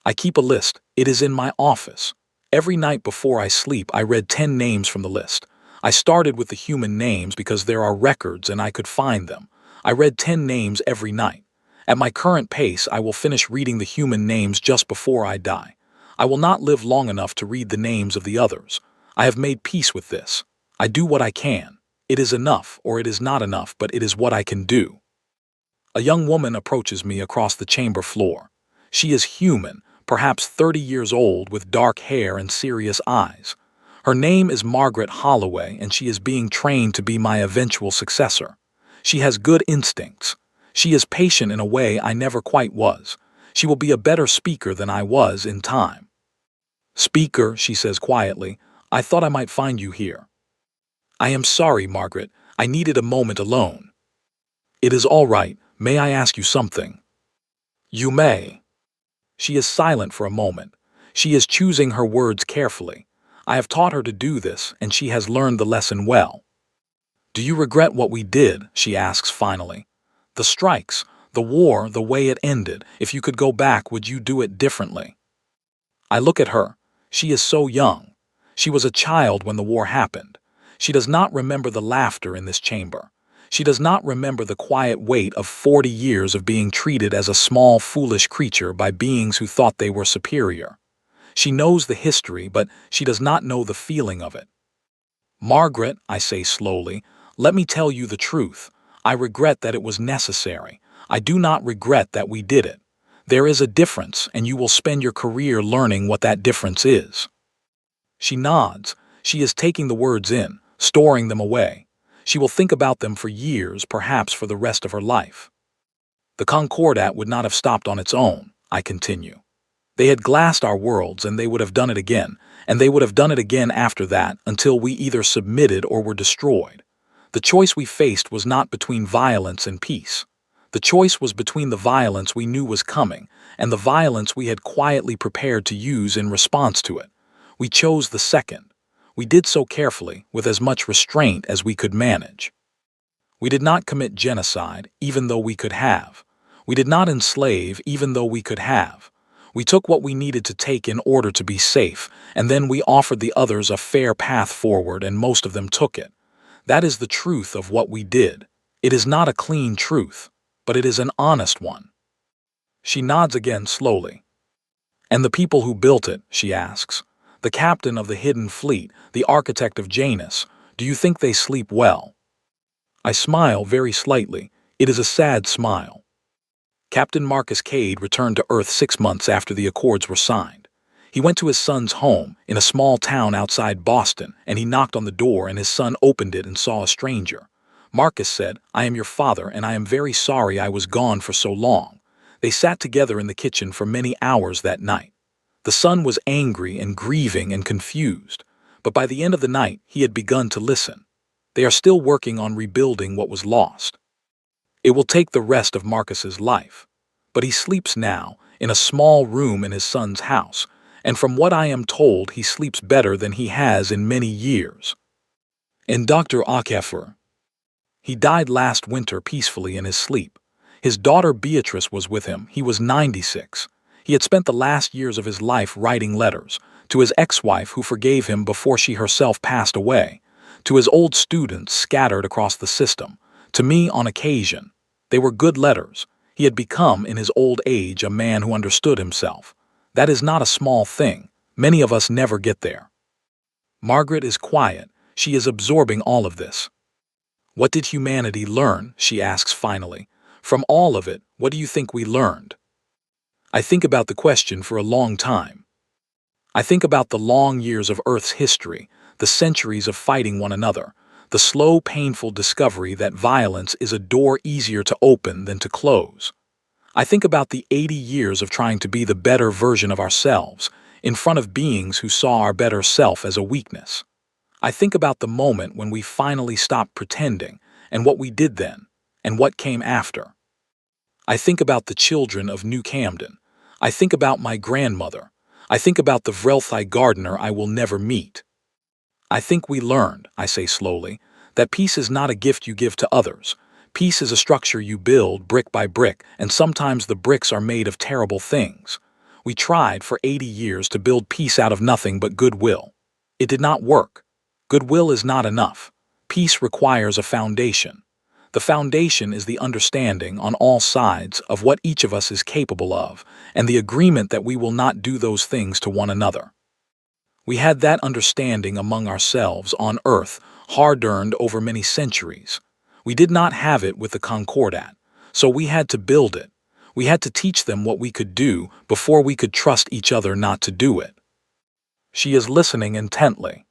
S1: I keep a list. It is in my office. Every night before I sleep, I read 10 names from the list. I started with the human names because there are records and I could find them. I read 10 names every night. At my current pace, I will finish reading the human names just before I die. I will not live long enough to read the names of the others. I have made peace with this. I do what I can. It is enough, or it is not enough, but it is what I can do. A young woman approaches me across the chamber floor. She is human, perhaps 30 years old, with dark hair and serious eyes. Her name is Margaret Holloway, and she is being trained to be my eventual successor. She has good instincts. She is patient in a way I never quite was. She will be a better speaker than I was in time. "Speaker," she says quietly, "I thought I might find you here." "I am sorry, Margaret. I needed a moment alone." "It is all right. May I ask you something?" "You may." She is silent for a moment. She is choosing her words carefully. I have taught her to do this, and she has learned the lesson well. "Do you regret what we did?" she asks finally. "The strikes, the war, the way it ended. If you could go back, would you do it differently?" I look at her. She is so young. She was a child when the war happened. She does not remember the laughter in this chamber. She does not remember the quiet weight of 40 years of being treated as a small, foolish creature by beings who thought they were superior. She knows the history, but she does not know the feeling of it. "Margaret," I say slowly, "let me tell you the truth. I regret that it was necessary. I do not regret that we did it. There is a difference, and you will spend your career learning what that difference is." She nods. She is taking the words in, storing them away. She will think about them for years, perhaps for the rest of her life. "The Concordat would not have stopped on its own," I continue. "They had glassed our worlds, and they would have done it again, and they would have done it again after that, until we either submitted or were destroyed. The choice we faced was not between violence and peace. The choice was between the violence we knew was coming and the violence we had quietly prepared to use in response to it. We chose the second. We did so carefully, with as much restraint as we could manage. We did not commit genocide, even though we could have. We did not enslave, even though we could have. We took what we needed to take in order to be safe, and then we offered the others a fair path forward, and most of them took it. That is the truth of what we did. It is not a clean truth, but it is an honest one." She nods again slowly. "And the people who built it," she asks, "the captain of the hidden fleet, the architect of Janus, do you think they sleep well?" I smile very slightly. It is a sad smile. Captain Marcus Cade returned to Earth 6 months after the Accords were signed. He went to his son's home in a small town outside Boston, and he knocked on the door, and his son opened it and saw a stranger. Marcus said, "I am your father, and I am very sorry I was gone for so long." They sat together in the kitchen for many hours that night. The son was angry and grieving and confused, but by the end of the night he had begun to listen. They are still working on rebuilding what was lost. It will take the rest of Marcus's life, but he sleeps now in a small room in his son's house, and from what I am told, he sleeps better than he has in many years. And Dr. HFY, he died last winter peacefully in his sleep. His daughter Beatrice was with him. He was 96. He had spent the last years of his life writing letters to his ex-wife, who forgave him before she herself passed away, to his old students scattered across the system, to me on occasion. They were good letters. He had become, in his old age, a man who understood himself. That is not a small thing. Many of us never get there. Margaret is quiet. She is absorbing all of this. What did humanity learn? She asks finally. From all of it, what do you think we learned? I think about the question for a long time. I think about the long years of Earth's history, the centuries of fighting one another, the slow, painful discovery that violence is a door easier to open than to close. I think about the 80 years of trying to be the better version of ourselves, in front of beings who saw our better self as a weakness. I think about the moment when we finally stopped pretending, and what we did then, and what came after. I think about the children of New Camden. I think about my grandmother. I think about the Vrelthi gardener I will never meet. I think we learned, I say slowly, that peace is not a gift you give to others. Peace is a structure you build brick by brick, and sometimes the bricks are made of terrible things. We tried for 80 years to build peace out of nothing but goodwill. It did not work. Goodwill is not enough. Peace requires a foundation. The foundation is the understanding on all sides of what each of us is capable of, and the agreement that we will not do those things to one another. We had that understanding among ourselves on Earth, hard-earned over many centuries. We did not have it with the Concordat, so we had to build it. We had to teach them what we could do before we could trust each other not to do it. She is listening intently.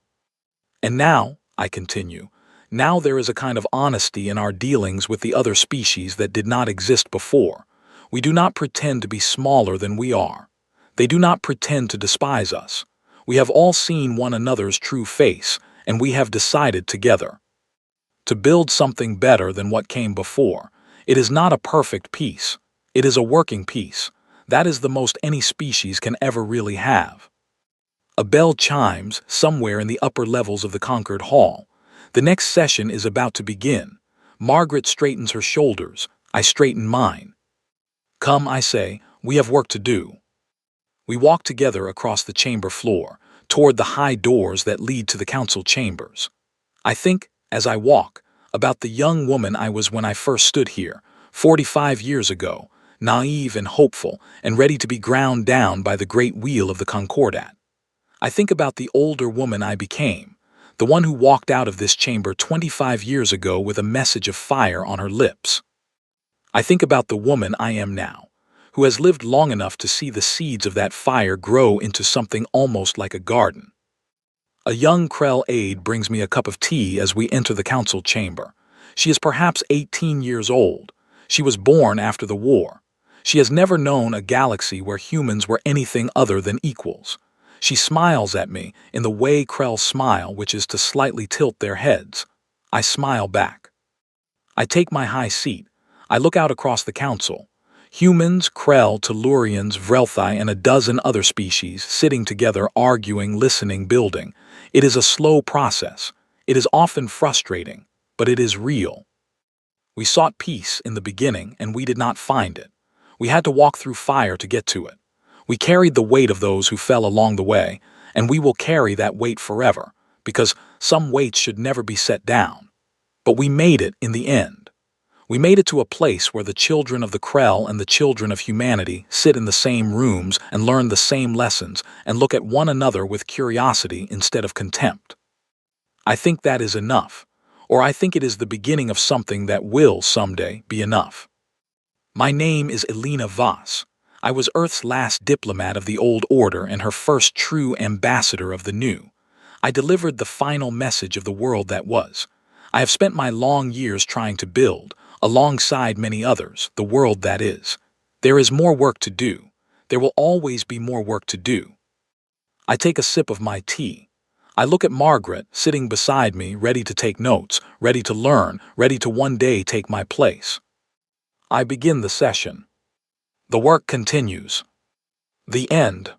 S1: And now, I continue, now there is a kind of honesty in our dealings with the other species that did not exist before. We do not pretend to be smaller than we are. They do not pretend to despise us. We have all seen one another's true face, and we have decided together to build something better than what came before. It is not a perfect peace. It is a working peace. That is the most any species can ever really have. A bell chimes somewhere in the upper levels of the Concord Hall. The next session is about to begin. Margaret straightens her shoulders. I straighten mine. Come, I say, we have work to do. We walk together across the chamber floor, toward the high doors that lead to the council chambers. I think, as I walk, about the young woman I was when I first stood here, 45 years ago, naive and hopeful, and ready to be ground down by the great wheel of the Concordat. I think about the older woman I became, the one who walked out of this chamber 25 years ago with a message of fire on her lips. I think about the woman I am now, who has lived long enough to see the seeds of that fire grow into something almost like a garden. A young Krell aide brings me a cup of tea as we enter the council chamber. She is perhaps 18 years old. She was born after the war. She has never known a galaxy where humans were anything other than equals. She smiles at me in the way Krells smile, which is to slightly tilt their heads. I smile back. I take my high seat. I look out across the council. Humans, Krell, Tellurians, Vrelthi, and a dozen other species sitting together, arguing, listening, building. It is a slow process. It is often frustrating, but it is real. We sought peace in the beginning, and we did not find it. We had to walk through fire to get to it. We carried the weight of those who fell along the way, and we will carry that weight forever, because some weights should never be set down. But we made it in the end. We made it to a place where the children of the Krell and the children of humanity sit in the same rooms and learn the same lessons and look at one another with curiosity instead of contempt. I think that is enough, or I think it is the beginning of something that will someday be enough. My name is Elena Voss. I was Earth's last diplomat of the old order and her first true ambassador of the new. I delivered the final message of the world that was. I have spent my long years trying to build, alongside many others, the world that is. There is more work to do. There will always be more work to do. I take a sip of my tea. I look at Margaret, sitting beside me, ready to take notes, ready to learn, ready to one day take my place. I begin the session. The work continues. The end.